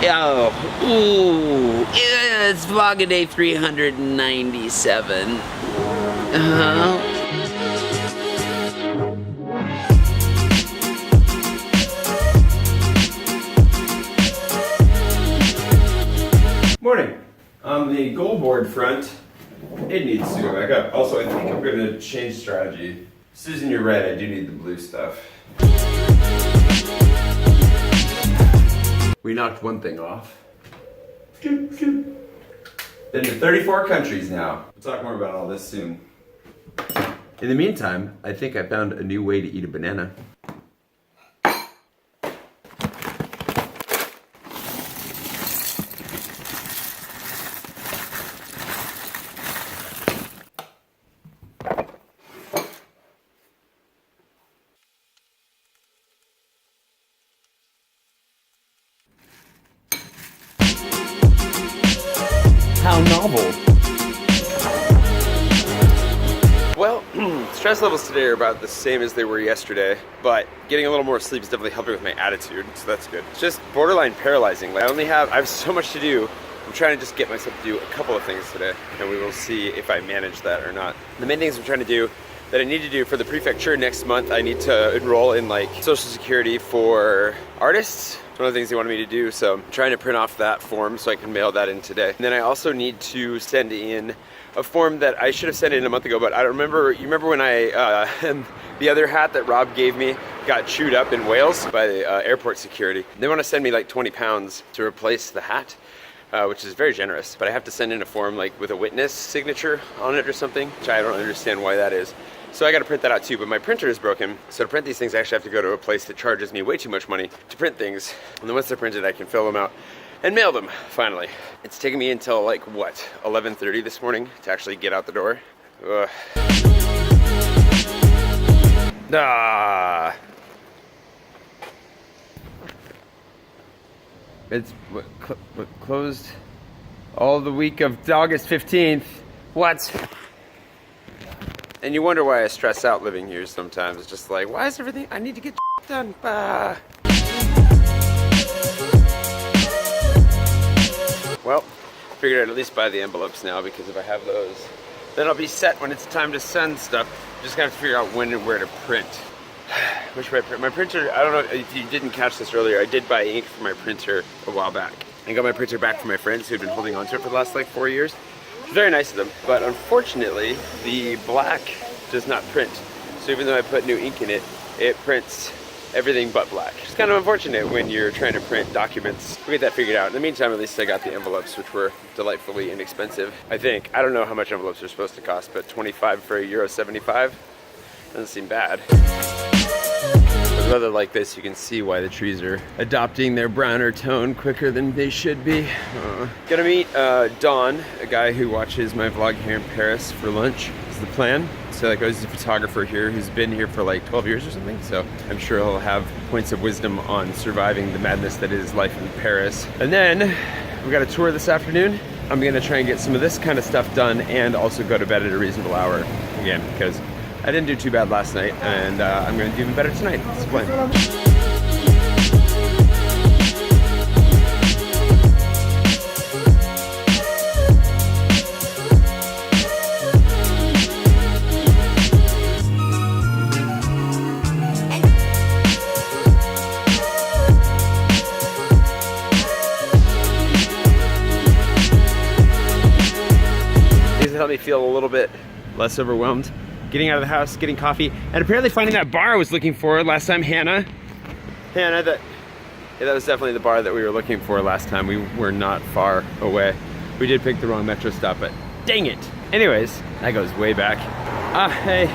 Oh, ooh, it's Vlogger 397. Morning. On the goal board front, it needs to go back up. Also, I think I'm going to change strategy. Susan, you're right, I do need the blue stuff. We knocked one thing off. Been to 34 countries now. We'll talk more about all this soon. In the meantime, I think I found a new way to eat a banana. How novel. Well, stress levels today are about the same as they were yesterday, but getting a little more sleep is definitely helping with my attitude, so that's good. It's just borderline paralyzing. Like, I have so much to do. I'm trying to just get myself to do a couple of things today, and we will see if I manage that or not. The main things I'm trying to do that I need to do for the prefecture next month, I need to enroll in like Social Security for artists. It's one of the things they wanted me to do, so I'm trying to print off that form so I can mail that in today. And then I also need to send in a form that I should have sent in a month ago, but I don't remember. You remember when the other hat that Rob gave me got chewed up in Wales by the airport security. They want to send me like 20 pounds to replace the hat, which is very generous, but I have to send in a form like with a witness signature on it or something, which I don't understand why that is. So I got to print that out too, but my printer is broken. So to print these things, I actually have to go to a place that charges me way too much money to print things. And then once they're printed, I can fill them out and mail them, finally. It's taken me until like, what, 11:30 this morning to actually get out the door. Ugh. Ah. It's closed all the week of August 15th. What? And you wonder why I stress out living here sometimes. It's just like, why is everything, I need to get done. Well, figured I'd at least buy the envelopes now, because if I have those, then I'll be set when it's time to send stuff. Just gotta figure out when and where to print. Where should I print? My printer, I don't know if you didn't catch this earlier, I did buy ink for my printer a while back. I got my printer back from my friends who had been holding on to it for the last like 4 years. Very nice of them, but unfortunately the black does not print. So even though I put new ink in it, it prints everything but black. It's kind of unfortunate when you're trying to print documents. We'll get that figured out. In the meantime, at least I got the envelopes, which were delightfully inexpensive. I think, I don't know how much envelopes are supposed to cost, but 25 for €1.75 doesn't seem bad. With weather like this, you can see why the trees are adopting their browner tone quicker than they should be. Gonna meet Don, a guy who watches my vlog here in Paris, for lunch, is the plan. So like, he's a photographer here who's been here for like 12 years or something. So I'm sure he'll have points of wisdom on surviving the madness that is life in Paris. And then we got a tour this afternoon. I'm gonna try and get some of this kind of stuff done and also go to bed at a reasonable hour again, because I didn't do too bad last night, and I'm gonna do even better tonight. That's the plan. These help me feel a little bit less overwhelmed. Getting out of the house, getting coffee, and apparently finding that bar I was looking for last time. Hannah, that was definitely the bar that we were looking for last time. We were not far away. We did pick the wrong metro stop, but dang it. Anyways, that goes way back. Hey.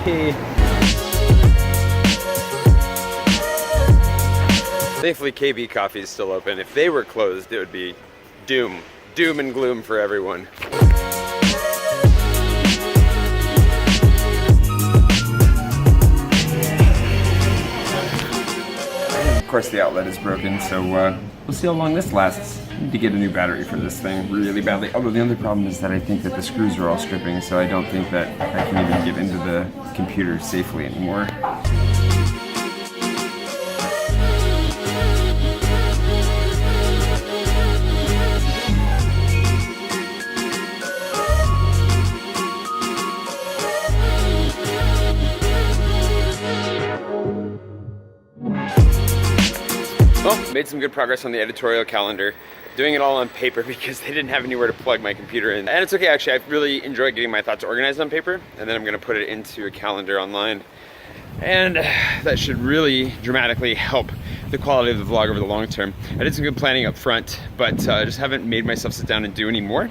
Thankfully, KB Coffee is still open. If they were closed, it would be doom and gloom for everyone. Of course the outlet is broken, so we'll see how long this lasts. I need to get a new battery for this thing really badly. Although the other problem is that I think that the screws are all stripping, so I don't think that I can even get into the computer safely anymore. Made some good progress on the editorial calendar. Doing it all on paper because they didn't have anywhere to plug my computer in. And it's okay, actually, I really enjoy getting my thoughts organized on paper, and then I'm gonna put it into a calendar online. And that should really dramatically help the quality of the vlog over the long term. I did some good planning up front, but I just haven't made myself sit down and do any more.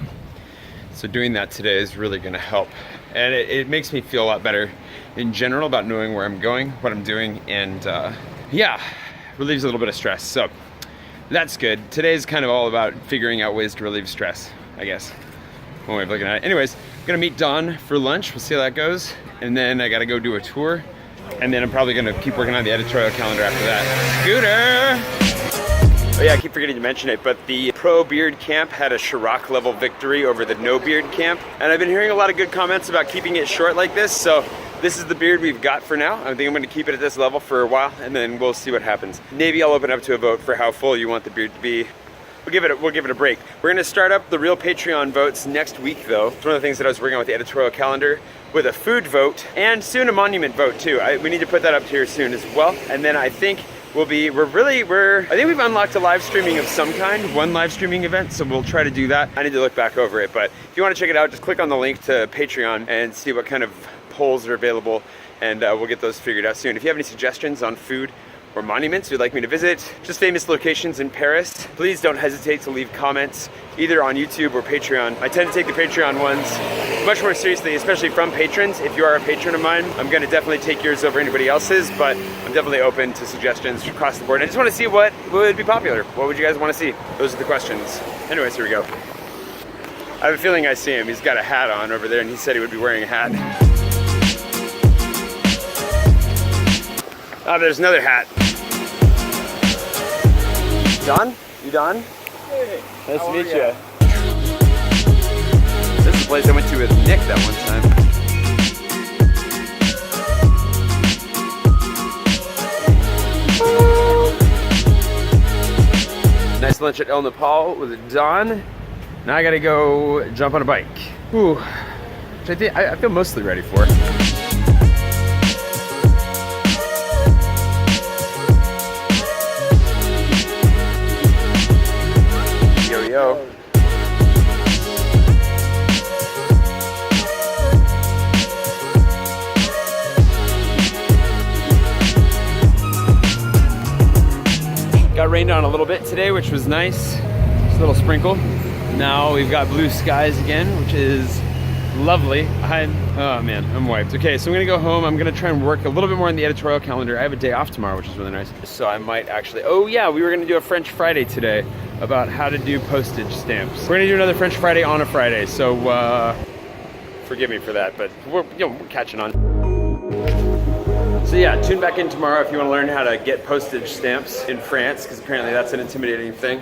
So doing that today is really gonna help. And it makes me feel a lot better in general about knowing where I'm going, what I'm doing, and yeah, relieves a little bit of stress. So that's good. Today's kind of all about figuring out ways to relieve stress, I guess. One way of looking at it. Anyways, I'm gonna meet Dawn for lunch. We'll see how that goes. And then I gotta go do a tour. And then I'm probably gonna keep working on the editorial calendar after that. Scooter! Oh yeah, I keep forgetting to mention it, but the pro beard camp had a Chirac level victory over the no beard camp. And I've been hearing a lot of good comments about keeping it short like this, so this is the beard we've got for now. I think I'm gonna keep it at this level for a while, and then we'll see what happens. Maybe I'll open up to a vote for how full you want the beard to be. We'll give it a break. We're gonna start up the real Patreon votes next week though. It's one of the things that I was working on with the editorial calendar, with a food vote, and soon a monument vote too. We need to put that up here soon as well. And then I think I think we've unlocked a live streaming of some kind, one live streaming event, so we'll try to do that. I need to look back over it, but if you wanna check it out, just click on the link to Patreon and see what kind of polls are available, and we'll get those figured out soon. If you have any suggestions on food or monuments you'd like me to visit, just famous locations in Paris, please don't hesitate to leave comments either on YouTube or Patreon. I tend to take the Patreon ones much more seriously, especially from patrons. If you are a patron of mine, I'm gonna definitely take yours over anybody else's, but I'm definitely open to suggestions across the board. I just wanna see what would be popular. What would you guys wanna see? Those are the questions. Anyways, here we go. I have a feeling I see him. He's got a hat on over there, and he said he would be wearing a hat. Oh, there's another hat. Don? You Don? Hey, nice to meet you. This is the place I went to with Nick that one time. Nice lunch at El Nepal with Don. Now I gotta go jump on a bike. Ooh, which I feel mostly ready for. Yo. Got rained on a little bit today, which was nice. Just a little sprinkle. Now we've got blue skies again, which is lovely. Oh man, I'm wiped. Okay, so I'm gonna go home. I'm gonna try and work a little bit more on the editorial calendar. I have a day off tomorrow, which is really nice. So I might actually, oh yeah, we were gonna do a French Friday today about how to do postage stamps. We're gonna do another French Friday on a Friday, so forgive me for that, but we're catching on. So yeah, tune back in tomorrow if you wanna learn how to get postage stamps in France, because apparently that's an intimidating thing.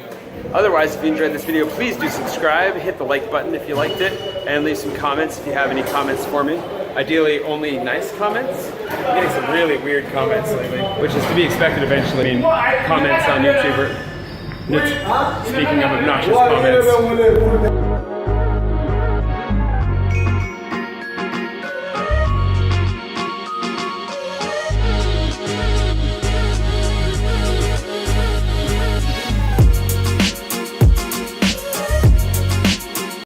Otherwise, if you enjoyed this video, please do subscribe, hit the like button if you liked it, and leave some comments if you have any comments for me. Ideally, only nice comments. I'm getting some really weird comments lately, which is to be expected eventually. I mean, comments on YouTube are, speaking of obnoxious comments.